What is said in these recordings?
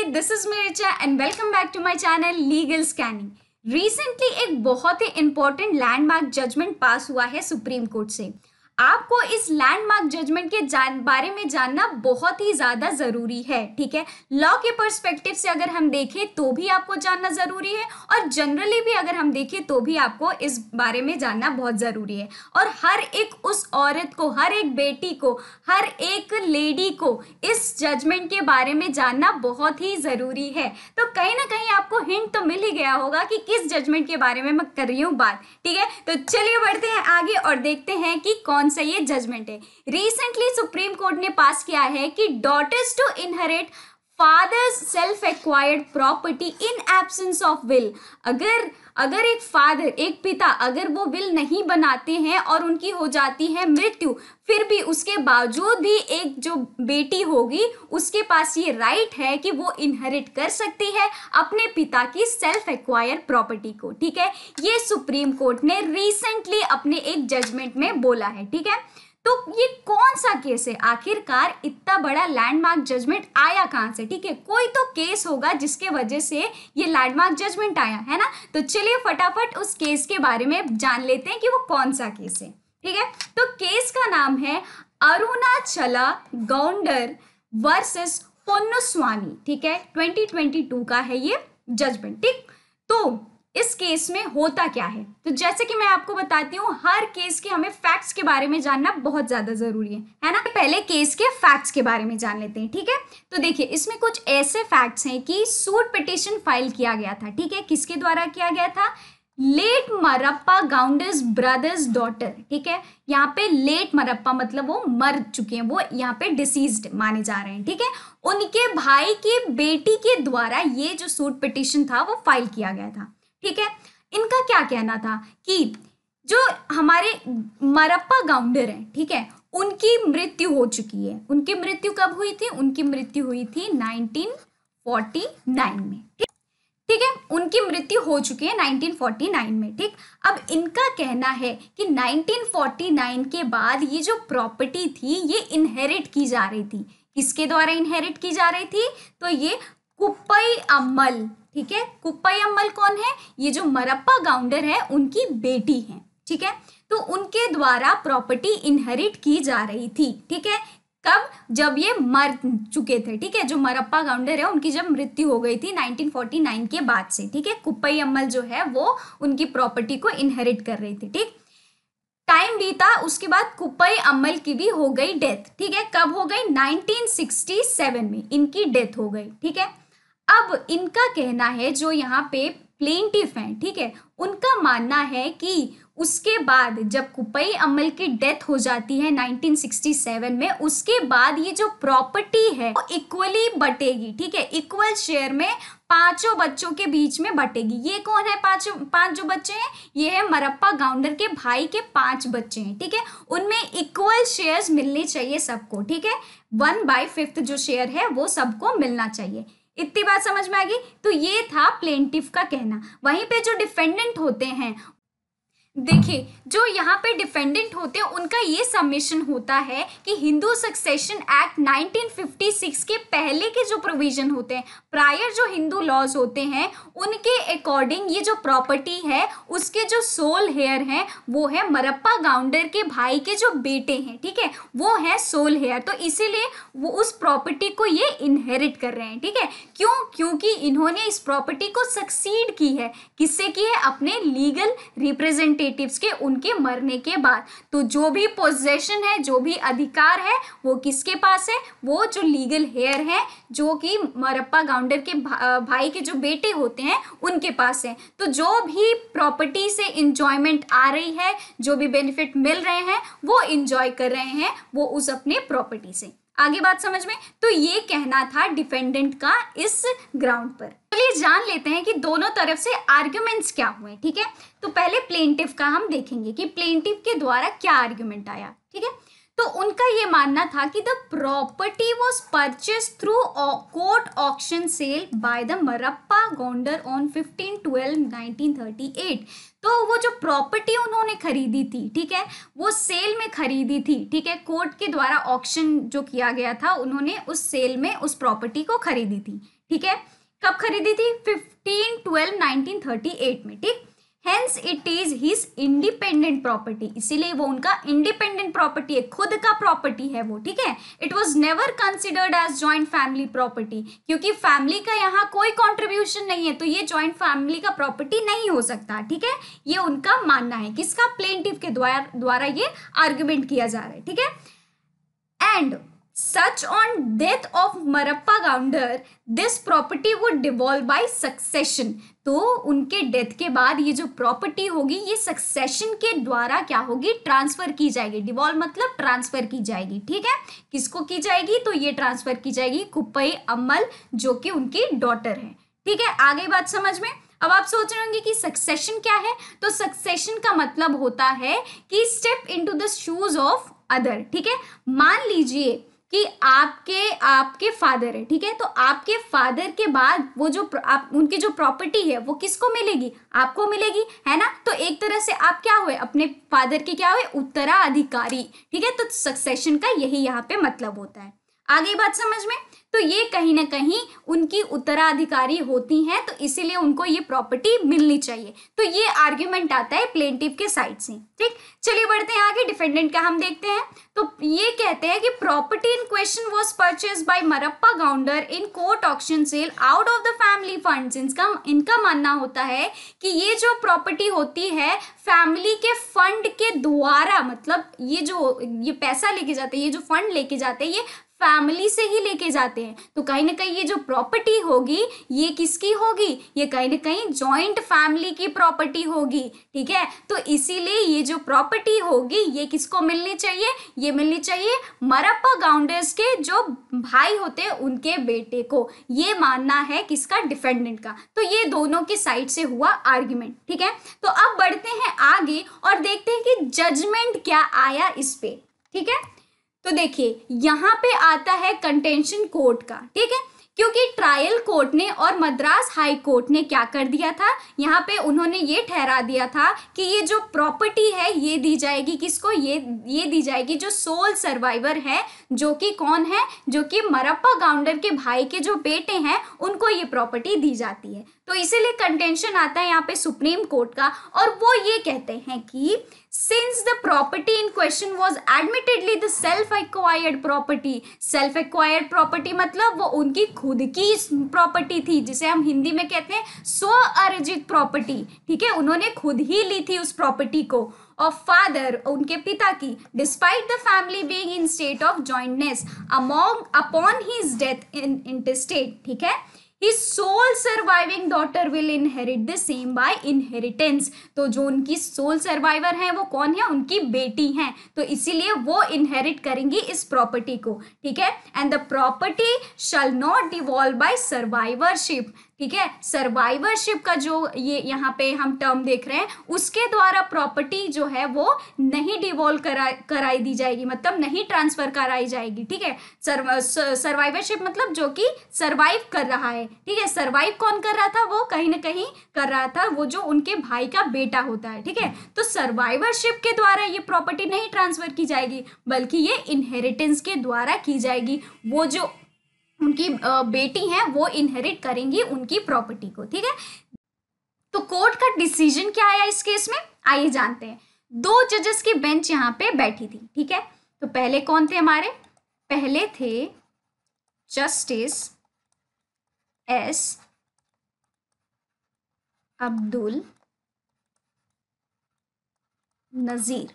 This is me Richa and welcome back to my channel legal scanning. Recently एक बहुत ही important landmark judgement pass हुआ है supreme court से। आपको इस लैंडमार्क जजमेंट के बारे में जानना बहुत ही ज़्यादा ज़रूरी है, ठीक है। लॉ के पर्सपेक्टिव से अगर हम देखें तो भी आपको जानना ज़रूरी है और जनरली भी अगर हम देखें तो भी आपको इस बारे में जानना बहुत ज़रूरी है। और हर एक उस औरत को, हर एक बेटी को, हर एक लेडी को इस जजमेंट के बारे में जानना बहुत ही ज़रूरी है। तो कहीं ना कहीं आपको हिंट तो मिल ही गया होगा कि किस जजमेंट के बारे में मैं कर रही हूँ बात, ठीक है। तो चलिए बढ़ते हैं आगे और देखते हैं कि कौन सा ये जजमेंट है। रिसेंटली सुप्रीम कोर्ट ने पास किया है कि daughters to inherit father's self acquired property in absence of will. अगर एक फादर, एक पिता, अगर वो विल नहीं बनाते हैं और उनकी हो जाती है मृत्यु, फिर भी उसके बावजूद भी एक जो बेटी होगी उसके पास ये राइट है कि वो इनहेरिट कर सकती है अपने पिता की सेल्फ एक्वायर प्रॉपर्टी को, ठीक है। ये सुप्रीम कोर्ट ने रिसेंटली अपने एक जजमेंट में बोला है, ठीक है। तो ये कौन सा केस है, आखिरकार इतना बड़ा लैंडमार्क जजमेंट आया कहां से, ठीक है। कोई तो केस होगा जिसके वजह से ये लैंडमार्क जजमेंट आया है ना। तो चलिए फटाफट उस केस के बारे में जान लेते हैं कि वो कौन सा केस है, ठीक है। तो केस का नाम है अरुणाचला गौंडर वर्सेस पोन्नुस्वामी, ठीक है। 2022 का है ये जजमेंट, ठीक। तो इस केस में होता क्या है, तो जैसे कि मैं आपको बताती हूँ, हर केस के हमें फैक्ट्स के बारे में जानना बहुत ज्यादा जरूरी है ना। पहले केस के फैक्ट्स के बारे में जान लेते हैं, ठीक है। तो देखिए इसमें कुछ ऐसे फैक्ट्स हैं कि सूट पिटिशन फाइल किया गया था, ठीक है। किसके द्वारा किया गया था? लेट मरप्पा गाउंडर्स ब्रदर्स डॉटर, ठीक है। यहाँ पे लेट मरप्पा मतलब वो मर चुके हैं, वो यहाँ पे डिसीज्ड माने जा रहे हैं, ठीक है। उनके भाई की बेटी के द्वारा ये जो सूट पिटिशन था वो फाइल किया गया था, ठीक है। इनका क्या कहना था कि जो हमारे मरप्पा गाउंडर हैं, ठीक है, उनकी मृत्यु हो चुकी है। उनकी मृत्यु कब हुई थी? उनकी मृत्यु हुई थी 1949 में, ठीक है। उनकी मृत्यु हो चुकी है 1949 में, ठीक। अब इनका कहना है कि 1949 के बाद ये जो प्रॉपर्टी थी ये इनहेरिट की जा रही थी। किसके द्वारा इनहेरिट की जा रही थी? तो ये कुप्पई अम्मल, ठीक है। कुप्पई अम्मल कौन है? ये जो मरप्पा गाउंडर है उनकी बेटी है, ठीक है। तो उनके द्वारा प्रॉपर्टी इनहेरिट की जा रही थी, ठीक है। कब? जब ये मर चुके थे, ठीक है। जो मरप्पा गाउंडर है उनकी जब मृत्यु हो गई थी 1949 के बाद से, ठीक है। कुप्पई अम्मल जो है वो उनकी प्रॉपर्टी को इनहेरिट कर रही थी, ठीक। टाइम बीता, उसके बाद कुप्पई अम्मल की भी हो गई डेथ, ठीक है। कब हो गई? 1967 में इनकी डेथ हो गई, ठीक है। अब इनका कहना है, जो यहाँ पे प्लेंटिफ हैं, ठीक है, उनका मानना है कि उसके बाद जब कुप्पई अम्मल की डेथ हो जाती है 1967 में, उसके बाद ये जो प्रॉपर्टी है वो इक्वली बटेगी, ठीक है। इक्वल शेयर में पांचों बच्चों के बीच में बटेगी। ये कौन है? पांच जो बच्चे हैं ये है मरप्पा गाउंडर के भाई के 5 बच्चे हैं, ठीक है। उनमें इक्वल शेयर्स मिलने चाहिए सबको, ठीक है। 1/5 जो शेयर है वो सबको मिलना चाहिए। इतनी बात समझ में आ गई? तो ये था प्लेंटिफ का कहना। वहीं पे जो डिफेंडेंट होते हैं, देखिए जो यहाँ पे डिफेंडेंट होते हैं उनका ये सबमिशन होता है कि हिंदू सक्सेशन एक्ट 1956 के पहले के जो प्रोविजन होते हैं, प्रायर जो हिंदू लॉज होते हैं, उनके अकॉर्डिंग ये जो प्रॉपर्टी है उसके जो सोल हेयर हैं वो है मरप्पा गाउंडर के भाई के जो बेटे हैं, ठीक है, वो है सोल हेयर। तो इसीलिए वो उस प्रॉपर्टी को ये इनहेरिट कर रहे हैं, ठीक है। क्यों? क्योंकि इन्होंने इस प्रॉपर्टी को सक्सीड की है। किससे की है? अपने लीगल रिप्रेजेंटेटिव के, उनके मरने के बाद। तो जो भी पोजेशन है, जो भी अधिकार है वो किसके पास है? वो जो लीगल हेयर है, जो कि मरप्पा गाउंडर के भाई के जो बेटे होते हैं उनके पास है। तो जो भी प्रॉपर्टी से इंजॉयमेंट आ रही है, जो भी बेनिफिट मिल रहे हैं वो इंजॉय कर रहे हैं वो उस अपने प्रॉपर्टी से। आगे बात समझ में? तो ये कहना था डिफेंडेंट का इस ग्राउंड पर। चलिए जान लेते हैं कि दोनों तरफ से आर्ग्यूमेंट्स क्या हुए, ठीक है। तो पहले प्लेंटिफ का हम देखेंगे कि प्लेंटिफ के द्वारा क्या आर्ग्यूमेंट आया, ठीक है। तो उनका ये मानना था कि the property was purchase through court auction sale by the Marappa Gounder on 15/12/1938। तो वो जो प्रॉपर्टी उन्होंने खरीदी थी, ठीक है, वो सेल में खरीदी थी, ठीक है, कोर्ट के द्वारा ऑक्शन जो किया गया था, उन्होंने उस सेल में उस प्रॉपर्टी को खरीदी थी, ठीक है। कब खरीदी थी? 15/12/1938 में, ठीक। Hence it is his independent property, इसीलिए वो उनका इंडिपेंडेंट प्रॉपर्टी है, खुद का प्रॉपर्टी है वो, ठीक है। It was never considered as joint family property, क्योंकि फैमिली का यहाँ कोई कॉन्ट्रीब्यूशन नहीं है, तो ये जॉइंट फैमिली का प्रॉपर्टी नहीं हो सकता, ठीक है। ये उनका मानना है, किसका? प्लेंटिफ के द्वारा ये आर्ग्यूमेंट किया जा रहा है, ठीक है। And such on death of Marappa Gounder this property would devolve by succession। तो उनके डेथ के बाद ये जो प्रॉपर्टी होगी ये सक्सेशन के द्वारा क्या होगी? ट्रांसफर की जाएगी। डिवॉल्व मतलब ट्रांसफर की जाएगी, ठीक है। किसको की जाएगी? तो ये ट्रांसफर की जाएगी कुप्पई अम्मल, जो कि उनकी डॉटर है, ठीक है। आगे बात समझ में। अब आप सोच रहे होंगे कि सक्सेशन क्या है? तो सक्सेशन का मतलब होता है कि step into the shoes of other, ठीक है। मान लीजिए कि आपके फादर है, ठीक है, तो आपके फादर के बाद वो जो उनकी जो प्रॉपर्टी है वो किसको मिलेगी? आपको मिलेगी, है ना। तो एक तरह से आप क्या हुए? अपने फादर के क्या हुए? उत्तराधिकारी, ठीक है। तो सक्सेशन का यही यहाँ पे मतलब होता है। आगे बात समझ में। तो ये कहीं ना कहीं उनकी उत्तराधिकारी होती हैं, तो इसीलिए उनको ये प्रॉपर्टी मिलनी चाहिए। तो ये आर्ग्यूमेंट आता है प्लेंटिफ के साइड से, ठीक। चलिए बढ़ते हैं आगे, डिफेंडेंट का हम देखते हैं। तो ये कहते हैं कि property in question was purchase by Marappa Gounder in court auction sale out of the family funds. इनका मानना होता है कि ये जो प्रॉपर्टी होती है फैमिली के फंड के द्वारा, मतलब ये पैसा लेके जाते हैं, ये जो फंड लेके जाते हैं, ये फैमिली से ही लेके जाते हैं। तो कहीं ना कहीं ये जो प्रॉपर्टी होगी ये किसकी होगी? ये कहीं ना कहीं जॉइंट फैमिली की प्रॉपर्टी होगी, ठीक है। तो इसीलिए ये जो प्रॉपर्टी होगी ये किसको मिलनी चाहिए? ये मिलनी चाहिए मरप्पा गाउंडर्स के जो भाई होते हैं उनके बेटे को। ये मानना है किसका? डिफेंडेंट का। तो ये दोनों की साइड से हुआ आर्ग्यूमेंट, ठीक है। तो अब बढ़ते हैं आगे और देखते हैं कि जजमेंट क्या आया इस पे, ठीक है। तो देखिए यहाँ पे आता है कंटेंशन कोर्ट का, ठीक है, क्योंकि ट्रायल कोर्ट ने और मद्रास हाई कोर्ट ने क्या कर दिया था? यहाँ पे उन्होंने ये ठहरा दिया था कि ये जो प्रॉपर्टी है ये दी जाएगी किसको? ये दी जाएगी जो सोल सर्वाइवर है, जो कि कौन है? जो कि मरप्पा गाउंडर के भाई के जो बेटे हैं उनको ये प्रॉपर्टी दी जाती है। तो इसीलिए कंटेंशन आता है यहाँ पे सुप्रीम कोर्ट का, और वो ये कहते हैं कि since the property in question was admittedly the self acquired property. Self acquired property मतलब वो उनकी खुद की प्रॉपर्टी थी, जिसे हम हिंदी में कहते हैं स्व अर्जित प्रॉपर्टी, ठीक है। उन्होंने खुद ही ली थी उस प्रॉपर्टी को, ऑफ फादर, उनके पिता की, despite the family being in state of jointness upon his death in intestate, ठीक है। His sole surviving daughter will inherit the same by inheritance। तो जो उनकी सोल सर्वाइवर है वो कौन है? उनकी बेटी हैं, तो इसीलिए वो इनहेरिट करेंगी इस प्रॉपर्टी को, ठीक है। And the property shall not devolve by survivorship, ठीक है। सर्वाइवरशिप का जो ये यहाँ पे हम टर्म देख रहे हैं उसके द्वारा प्रॉपर्टी जो है वो नहीं डिवॉल्व कराई दी जाएगी, मतलब नहीं ट्रांसफर कराई जाएगी, ठीक है। सर्वाइवरशिप मतलब जो कि सर्वाइव कर रहा है, ठीक है। सर्वाइव कौन कर रहा था? वो कहीं ना कहीं कर रहा था वो जो उनके भाई का बेटा होता है, ठीक है। तो सर्वाइवरशिप के द्वारा ये प्रॉपर्टी नहीं ट्रांसफर की जाएगी, बल्कि ये इनहेरिटेंस के द्वारा की जाएगी। वो जो उनकी बेटी हैं वो इनहेरिट करेंगी उनकी प्रॉपर्टी को, ठीक है। तो कोर्ट का डिसीजन क्या आया इस केस में, आइए जानते हैं। 2 जजेस की बेंच यहाँ पे बैठी थी, ठीक है। तो पहले कौन थे हमारे? पहले थे जस्टिस एस अब्दुल नजीर,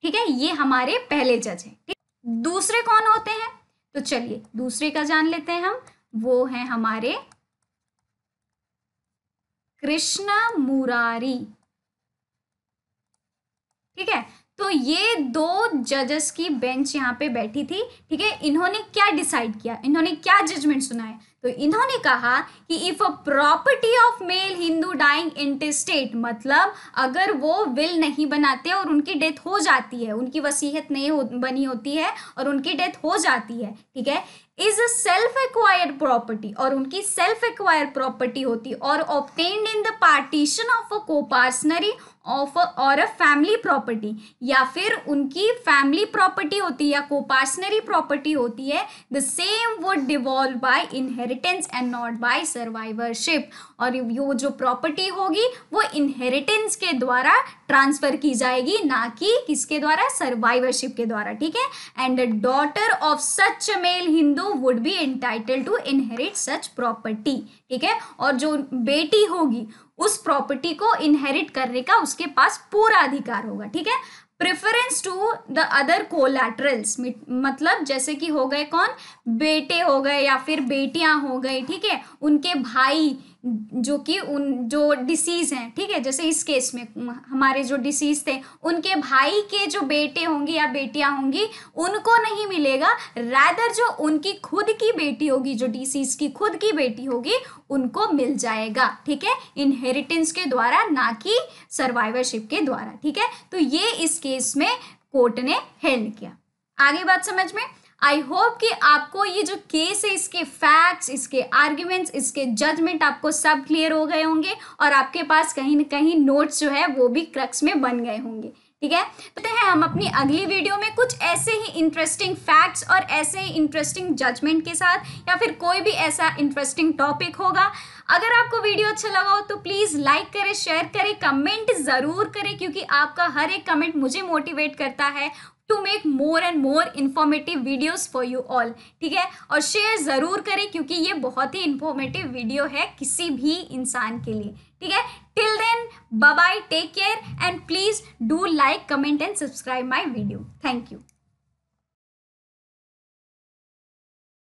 ठीक है। ये हमारे पहले जज हैं, ठीक। दूसरे कौन होते हैं? तो चलिए दूसरे का जान लेते हैं हम। वो हैं हमारे कृष्णा मुरारी, ठीक है। तो ये दो जजेस की बेंच यहाँ पे बैठी थी, ठीक है। इन्होंने क्या डिसाइड किया, इन्होंने क्या जजमेंट सुनाया, तो इन्होंने कहा कि if a property of male Hindu dying intestate, मतलब अगर वो विल नहीं बनाते और उनकी डेथ हो जाती है, उनकी वसीयत नहीं बनी होती है और उनकी डेथ हो जाती है, ठीक है, is a self acquired property, और उनकी सेल्फ एक्वायर्ड प्रॉपर्टी होती और obtained in the partition of a coparcenary of और अ फैमिली प्रॉपर्टी, या फिर उनकी फैमिली प्रॉपर्टी होती है या कोपार्सनरी प्रॉपर्टी होती है, the same would devolve by inheritance and not by survivorship, और वो जो प्रॉपर्टी होगी वो इनहेरिटेंस के द्वारा ट्रांसफर की जाएगी, ना कि किसके द्वारा, सर्वाइवरशिप के द्वारा, ठीक है। And the daughter of such a male Hindu would be entitled to inherit such property, ठीक है, और जो बेटी होगी उस प्रॉपर्टी को इनहेरिट करने का उसके पास पूरा अधिकार होगा, ठीक है। Preference to the other collaterals, मतलब जैसे कि हो गए कौन, बेटे हो गए या फिर बेटियां हो गई, ठीक है, उनके भाई जो कि उन जो डिसीज हैं, ठीक है, जैसे इस केस में हमारे जो डिसीज थे उनके भाई के जो बेटे होंगे या बेटियां होंगी उनको नहीं मिलेगा, रैदर जो उनकी खुद की बेटी होगी, जो डिसीज की खुद की बेटी होगी उनको मिल जाएगा, ठीक है, इनहेरिटेंस के द्वारा, ना कि सर्वाइवरशिप के द्वारा, ठीक है। तो ये इस केस में कोर्ट ने हेल्ड किया। आगे बात समझ में, आई होप कि आपको ये जो केस है इसके फैक्ट्स, इसके आर्ग्यूमेंट्स, इसके जजमेंट आपको सब क्लियर हो गए होंगे और आपके पास कहीं ना कहीं नोट्स जो है वो भी क्रक्स में बन गए होंगे, ठीक है। तो हम अपनी अगली वीडियो में कुछ ऐसे ही इंटरेस्टिंग फैक्ट्स और ऐसे ही इंटरेस्टिंग जजमेंट के साथ, या फिर कोई भी ऐसा इंटरेस्टिंग टॉपिक होगा। अगर आपको वीडियो अच्छा लगा हो तो प्लीज़ लाइक करें, शेयर करें, कमेंट ज़रूर करें, क्योंकि आपका हर एक कमेंट मुझे मोटिवेट करता है to make more and more informative videos for you all, ठीक है। और शेयर ज़रूर करें क्योंकि ये बहुत ही इन्फॉर्मेटिव वीडियो है किसी भी इंसान के लिए, ठीक है। Till then, bye bye, take care and please do like, comment and subscribe my video. Thank you.